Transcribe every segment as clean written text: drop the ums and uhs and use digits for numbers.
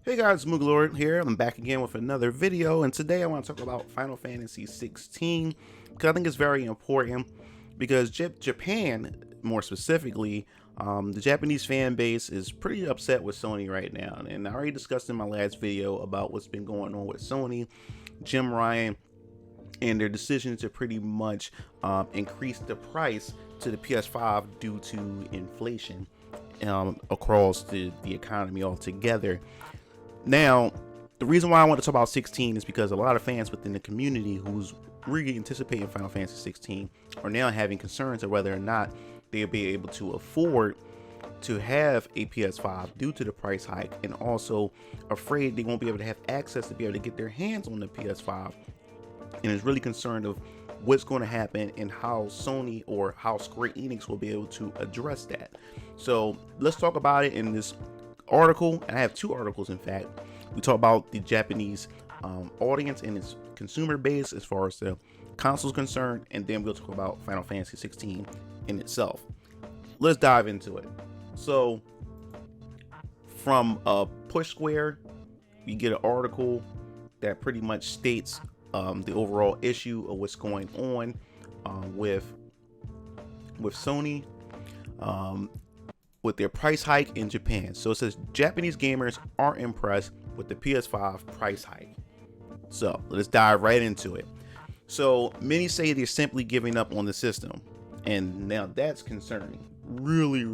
Hey guys, MugenLord here. I'm back again with another video, and today I want to talk about Final Fantasy 16 because I think it's very important because Japan, more specifically, the Japanese fan base is pretty upset with Sony right now. And I already discussed in my last video about what's been going on with Sony, Jim Ryan, and their decision to pretty much increase the price to the PS5 due to inflation across the economy altogether. Now, the reason why I want to talk about 16 is because a lot of fans within the community who's really anticipating Final Fantasy 16 are now having concerns of whether or not they'll be able to afford to have a PS5 due to the price hike, and also afraid they won't be able to have access to be able to get their hands on the PS5, and is really concerned of what's going to happen and how Sony or how Square Enix will be able to address that. So let's talk about it in this article, and I have two articles. In fact, we talk about the Japanese audience and its consumer base as far as the console is concerned, and then we'll talk about Final Fantasy 16 in itself. Let's dive into it. So from Push Square, we get an article that pretty much states the overall issue of what's going on with Sony with their price hike in Japan. So it says Japanese gamers aren't impressed with the PS5 price hike. So let's dive right into it. So many say they're simply giving up on the system, and now that's concerning. Really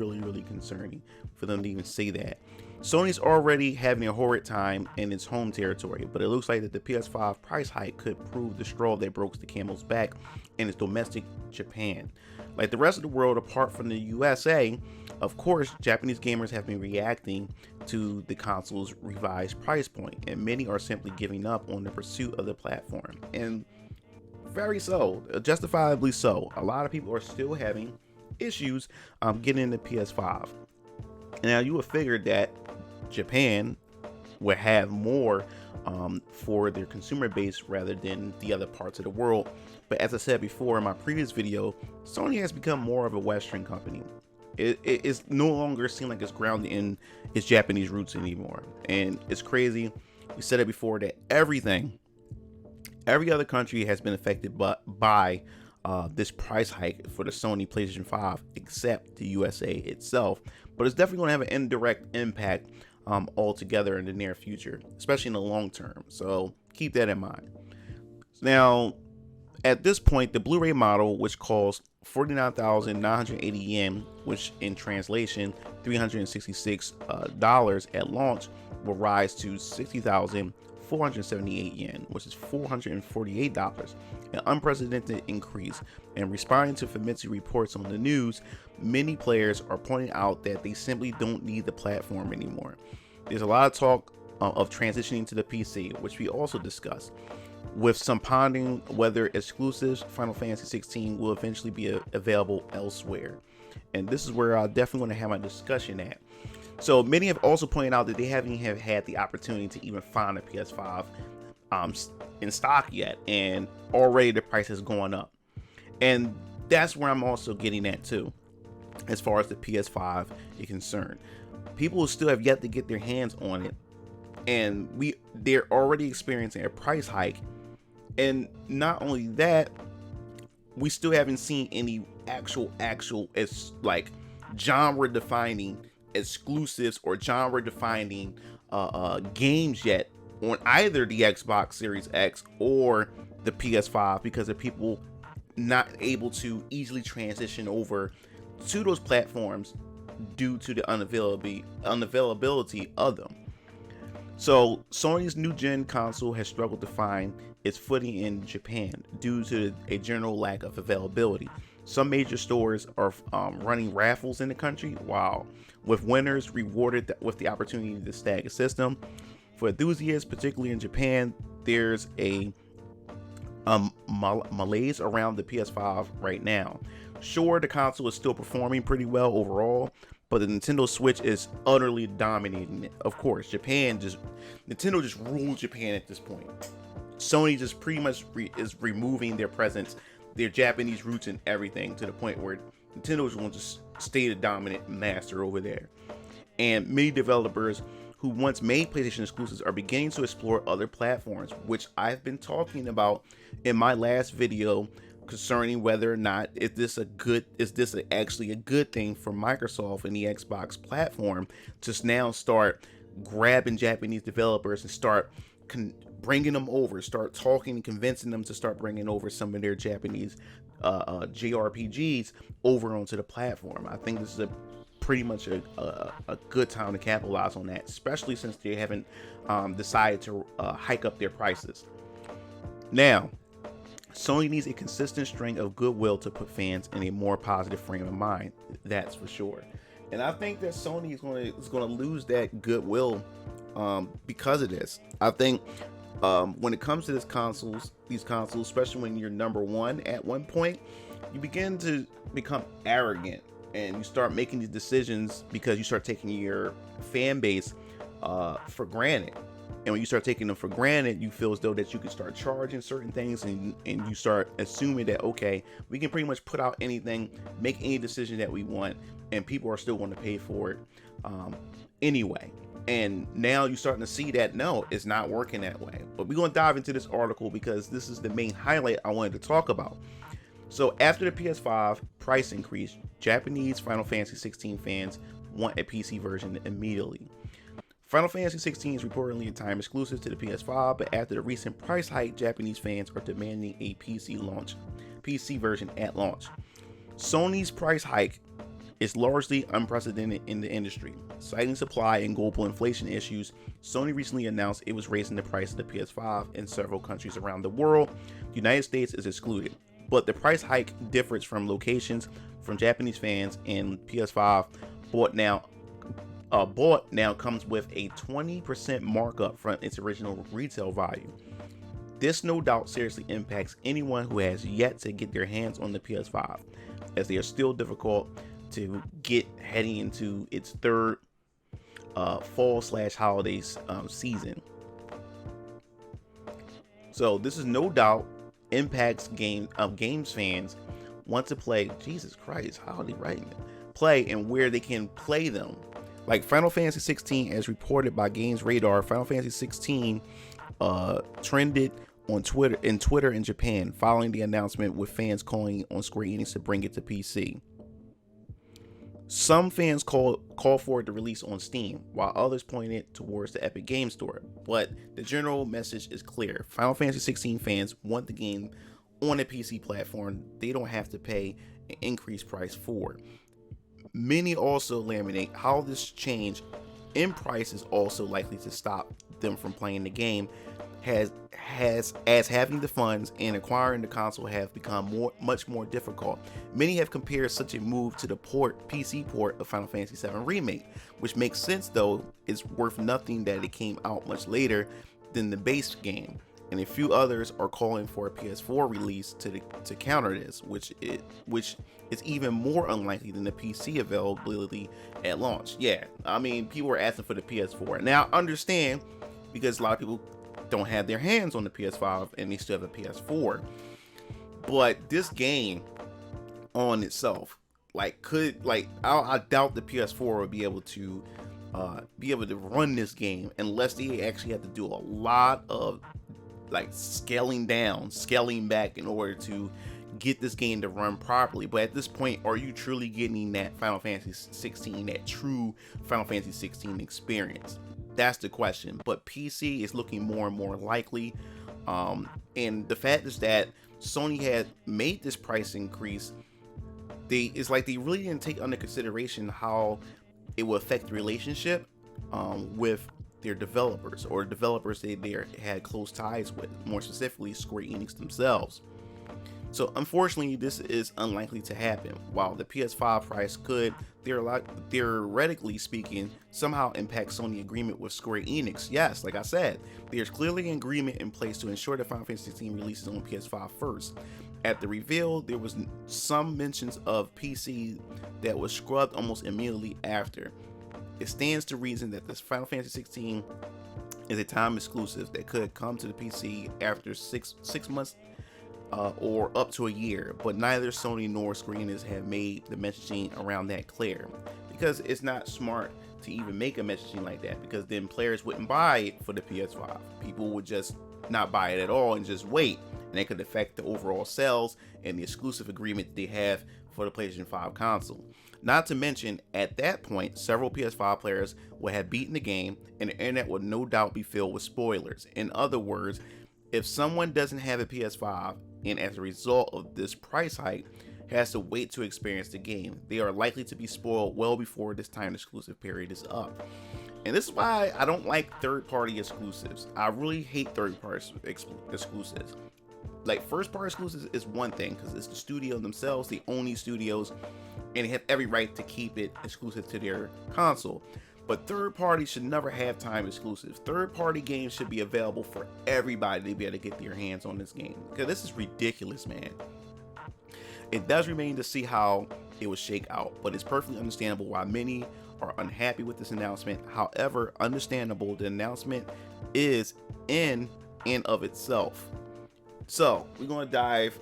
concerning for them to even say that. Sony's already having a horrid time in its home territory, but it looks like that the PS5 price hike could prove the straw that broke the camel's back in its domestic Japan. Like the rest of the world, apart from the USA, of course, Japanese gamers have been reacting to the console's revised price point, and many are simply giving up on the pursuit of the platform. And very so, justifiably so. A lot of people are still having issues getting the PS5. Now, you would figure that Japan would have more for their consumer base rather than the other parts of the world. But as I said before in my previous video, Sony has become more of a Western company. It's no longer seem like it's grounded in its Japanese roots anymore. And it's crazy. We said it before that every other country has been affected by this price hike for the Sony PlayStation 5 except the USA itself. But it's definitely going to have an indirect impact altogether in the near future, especially in the long term. So keep that in mind. Now, at this point, the Blu-ray model, which costs 49,980 yen, which in translation $366 at launch, will rise to 60,478 yen, which is $448, an unprecedented increase. And responding to Famitsu reports on the news, many players are pointing out that they simply don't need the platform anymore. There's a lot of talk of transitioning to the PC, which we also discussed, with some pondering whether exclusives Final Fantasy 16 will eventually be available elsewhere. And this is where I'm definitely going to have my discussion at. So many have also pointed out that they haven't had the opportunity to even find a PS5 in stock yet, and already the price is going up. And that's where I'm also getting at too, as far as the PS5 is concerned. People still have yet to get their hands on it, and they're already experiencing a price hike. And not only that, we still haven't seen any actual as like genre defining exclusives or genre defining games yet on either the Xbox Series X or the PS5, because of people not able to easily transition over to those platforms due to the unavailability of them. So Sony's new gen console has struggled to find its footing in Japan due to a general lack of availability. Some major stores are running raffles in the country, with winners rewarded with the opportunity to snag a system. For enthusiasts, particularly in Japan, there's a malaise around the PS5 right now. Sure, the console is still performing pretty well overall, but the Nintendo Switch is utterly dominating it. Of course, Nintendo just rules Japan at this point. Sony just pretty much is removing their presence, their Japanese roots and everything, to the point where Nintendo is going to stay the dominant master over there. And many developers who once made PlayStation exclusives are beginning to explore other platforms, which I've been talking about in my last video concerning whether or not is this actually a good thing for Microsoft and the Xbox platform to now start grabbing Japanese developers and start bringing them over, start talking and convincing them to start bringing over some of their Japanese JRPGs over onto the platform. I think this is pretty much a good time to capitalize on that, especially since they haven't decided to hike up their prices. Now, Sony needs a consistent string of goodwill to put fans in a more positive frame of mind. That's for sure. And I think that Sony is going to lose that goodwill because of this. I think when it comes to these consoles, especially when you're number one at one point, you begin to become arrogant and you start making these decisions because you start taking your fan base for granted. And when you start taking them for granted, you feel as though that you can start charging certain things, and you start assuming that, okay, we can pretty much put out anything, make any decision that we want, and people are still going to pay for it anyway. And now you're starting to see that, no, it's not working that way. But we're going to dive into this article because this is the main highlight I wanted to talk about. So after the PS5 price increase, Japanese Final Fantasy 16 fans want a PC version immediately. Final Fantasy 16 is reportedly a time exclusive to the PS5, but after the recent price hike, Japanese fans are demanding a PC version at launch. Sony's price hike is largely unprecedented in the industry. Citing supply and global inflation issues, Sony recently announced it was raising the price of the PS5 in several countries around the world. The United States is excluded, but the price hike differs from locations from Japanese fans, and PS5 bought now comes with a 20% markup from its original retail value. This no doubt seriously impacts anyone who has yet to get their hands on the PS5, as they are still difficult to get heading into its third fall/holidays season. So this is no doubt impacts games fans want to play. Jesus Christ, how are they writing it? Play and where they can play them. Like Final Fantasy 16, as reported by Games Radar, Final Fantasy 16 trended on Twitter in Japan following the announcement, with fans calling on Square Enix to bring it to PC. Some fans call for it to release on Steam, while others point it towards the Epic Game Store. But the general message is clear. Final Fantasy 16 fans want the game on a PC platform. They don't have to pay an increased price for it. Many also laminate how this change in price is also likely to stop them from playing the game, as having the funds and acquiring the console have become much more difficult. Many have compared such a move to the PC port of Final Fantasy VII Remake, which makes sense, though it's worth nothing that it came out much later than the base game. And a few others are calling for a PS4 release to counter this, which is even more unlikely than the PC availability at launch. Yeah, I mean, people are asking for the PS4. Now, I understand, because a lot of people don't have their hands on the PS5 and they still have a PS4. But this game on itself, I doubt the PS4 would be able to run this game unless they actually have to do a lot of scaling back in order to get this game to run properly. But at this point, are you truly getting that Final Fantasy 16, that true Final Fantasy 16 experience? That's the question. But PC is looking more and more likely. And the fact is that Sony had made this price increase. They really didn't take under consideration how it will affect the relationship with their developers, or developers they had close ties with, more specifically Square Enix themselves. So unfortunately, this is unlikely to happen. While the PS5 price could, theoretically speaking, somehow impact Sony agreement with Square Enix. Yes, like I said, there's clearly an agreement in place to ensure that Final Fantasy 16 releases on PS5 first. At the reveal, there was some mentions of PC that was scrubbed almost immediately after. It stands to reason that this Final Fantasy 16 is a time exclusive that could come to the PC after six months or up to a year, but neither Sony nor Square Enix have made the messaging around that clear, because it's not smart to even make a messaging like that, because then players wouldn't buy it for the PS5. People would just not buy it at all and just wait, and that could affect the overall sales and the exclusive agreement they have for the PlayStation 5 console. Not to mention, at that point, several PS5 players would have beaten the game, and the internet would no doubt be filled with spoilers. In other words, if someone doesn't have a PS5 and as a result of this price hike has to wait to experience the game, they are likely to be spoiled well before this time exclusive period is up. And this is why I don't like third-party exclusives. I really hate third-party exclusives. Like, first-party exclusives is one thing, because it's the studio themselves, they own these studios, and they have every right to keep it exclusive to their console. But third parties should never have time exclusives. Third party games should be available for everybody to be able to get their hands on this game, because this is ridiculous, man. It does remain to see how it will shake out, but it's perfectly understandable why many are unhappy with this announcement. However, understandable the announcement is in and of itself. So we're going to dive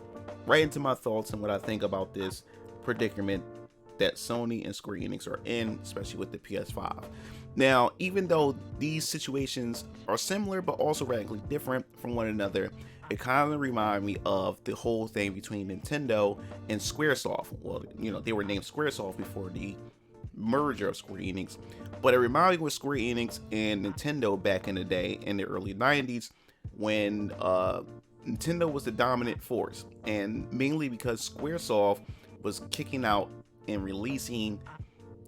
right into my thoughts and what I think about this predicament that Sony and Square Enix are in, especially with the PS5. Now, even though these situations are similar but also radically different from one another, it kind of reminds me of the whole thing between Nintendo and Squaresoft. Well, you know, they were named Squaresoft before the merger of Square Enix, but it reminds me with Square Enix and Nintendo back in the day in the early 90s when Nintendo was the dominant force, and mainly because Squaresoft was kicking out and releasing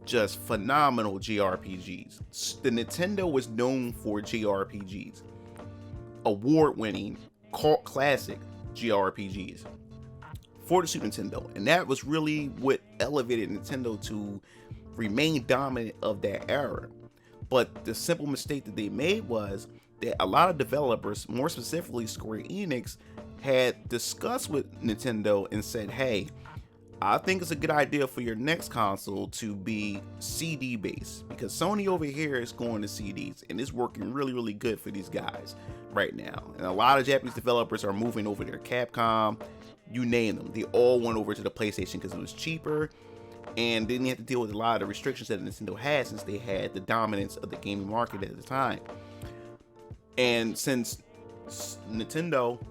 just phenomenal JRPGs. The Nintendo was known for JRPGs, award-winning, cult classic JRPGs for the Super Nintendo, and that was really what elevated Nintendo to remain dominant of that era. But the simple mistake that they made was that a lot of developers, more specifically Square Enix, had discussed with Nintendo and said, hey, I think it's a good idea for your next console to be CD based, because Sony over here is going to CDs and it's working really, really good for these guys right now. And a lot of Japanese developers are moving over there. Capcom, you name them, they all went over to the PlayStation because it was cheaper and they didn't have to deal with a lot of the restrictions that Nintendo had, since they had the dominance of the gaming market at the time. And since Nintendo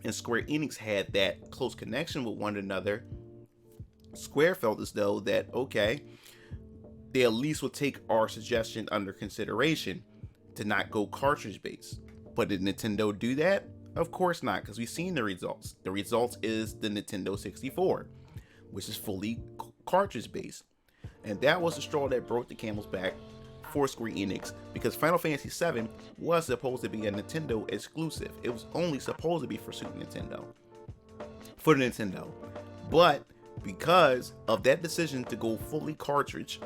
and Square Enix had that close connection with one another, Square felt as though that, okay, they at least will take our suggestion under consideration to not go cartridge based. But did Nintendo do that? Of course not, because we've seen the results. The results is the Nintendo 64, which is fully cartridge based. And that was the straw that broke the camel's back for Square Enix, because Final Fantasy VII was supposed to be a Nintendo exclusive. It was only supposed to be for Super Nintendo, for the Nintendo. But because of that decision to go fully cartridge,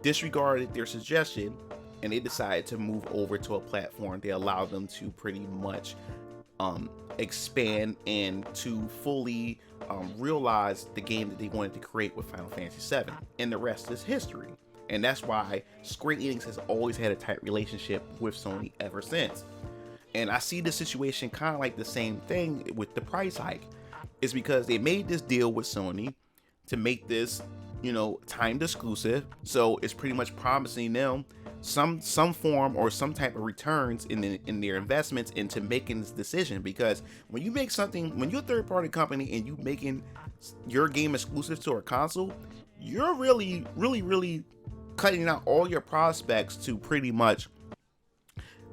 disregarded their suggestion, and they decided to move over to a platform that allowed them to pretty much expand and to fully realize the game that they wanted to create with Final Fantasy VII. And the rest is history. And that's why Square Enix has always had a tight relationship with Sony ever since. And I see the situation kind of like the same thing with the price hike. It's because they made this deal with Sony to make this, you know, timed exclusive. So it's pretty much promising them some form or some type of returns in their investments into making this decision. Because when you make something, when you're a third party company and you making your game exclusive to a console, you're really cutting out all your prospects to pretty much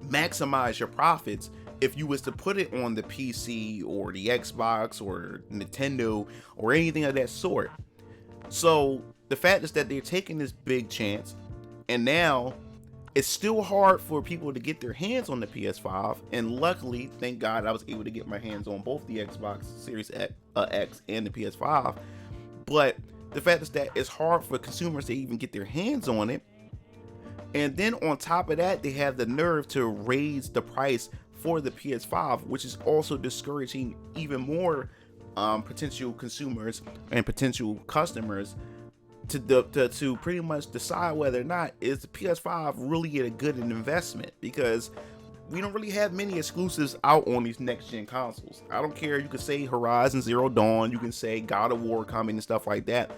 maximize your profits if you was to put it on the PC or the Xbox or Nintendo or anything of that sort. So the fact is that they're taking this big chance, and now it's still hard for people to get their hands on the PS5. And luckily, thank God, I was able to get my hands on both the Xbox Series X and the PS5. But the fact is that it's hard for consumers to even get their hands on it. And then on top of that, they have the nerve to raise the price for the PS5, which is also discouraging even more potential consumers and potential customers to pretty much decide whether or not is the PS5 really a good investment, because we don't really have many exclusives out on these next gen consoles. I don't care, you can say Horizon Zero Dawn, you can say God of War coming and stuff like that,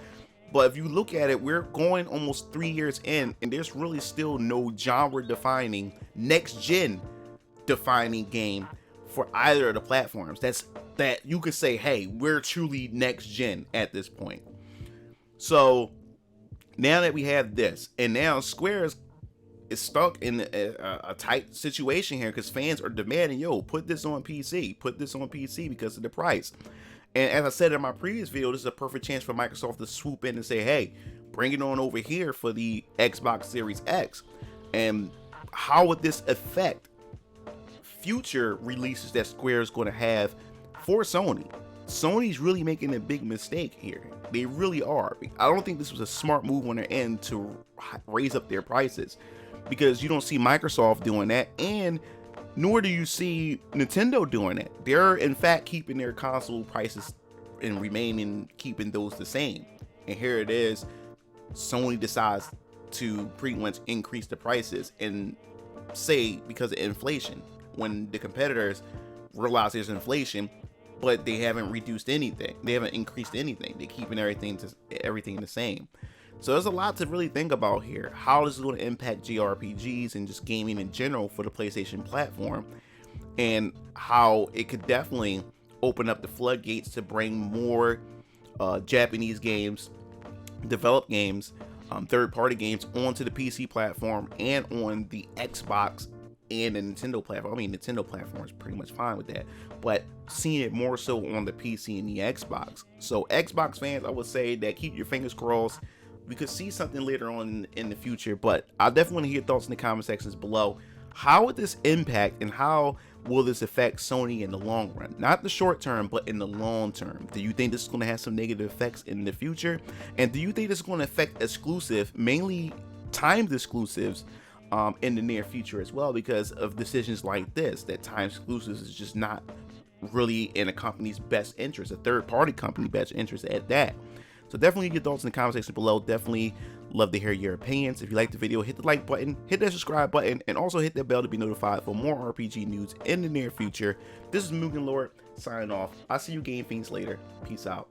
But if you look at it, we're going almost 3 years in, and there's really still no genre defining, next gen defining game for either of the platforms that you could say, hey, we're truly next gen at this point. So now that we have this, and now Square is stuck in a tight situation here, because fans are demanding, yo, put this on PC because of the price. And as I said in my previous video, this is a perfect chance for Microsoft to swoop in and say, hey, bring it on over here for the Xbox Series X. And how would this affect future releases that Square is going to have for Sony? Sony's really making a big mistake here. They really are. I don't think this was a smart move on their end to raise up their prices, because you don't see Microsoft doing that, and nor do you see Nintendo doing it. They're in fact keeping their console prices and keeping those the same. And here it is, Sony decides to pretty much increase the prices, and say because of inflation, when the competitors realize there's inflation, but they haven't reduced anything. They haven't increased anything. They're keeping everything the same. So there's a lot to really think about here. How this is going to impact JRPGs and just gaming in general for the PlayStation platform, and how it could definitely open up the floodgates to bring more Japanese games, developed games, third-party games onto the PC platform and on the Xbox and the Nintendo platform. I mean, Nintendo platform is pretty much fine with that, but seeing it more so on the PC and the Xbox. So Xbox fans, I would say that keep your fingers crossed. We could see something later on in the future, but I definitely want to hear your thoughts in the comment sections below. How would this impact, and how will this affect Sony in the long run? Not the short term, but in the long term. Do you think this is going to have some negative effects in the future? And do you think this is going to affect mainly timed exclusives, in the near future as well, because of decisions like this, that timed exclusives is just not really in a company's best interest, a third-party company best interest at that. So definitely your thoughts in the comment section below. Definitely love to hear your opinions. If you like the video, hit the like button, hit that subscribe button, and also hit that bell to be notified for more RPG news in the near future. This is MugenLord signing off. I'll see you game fiends later. Peace out.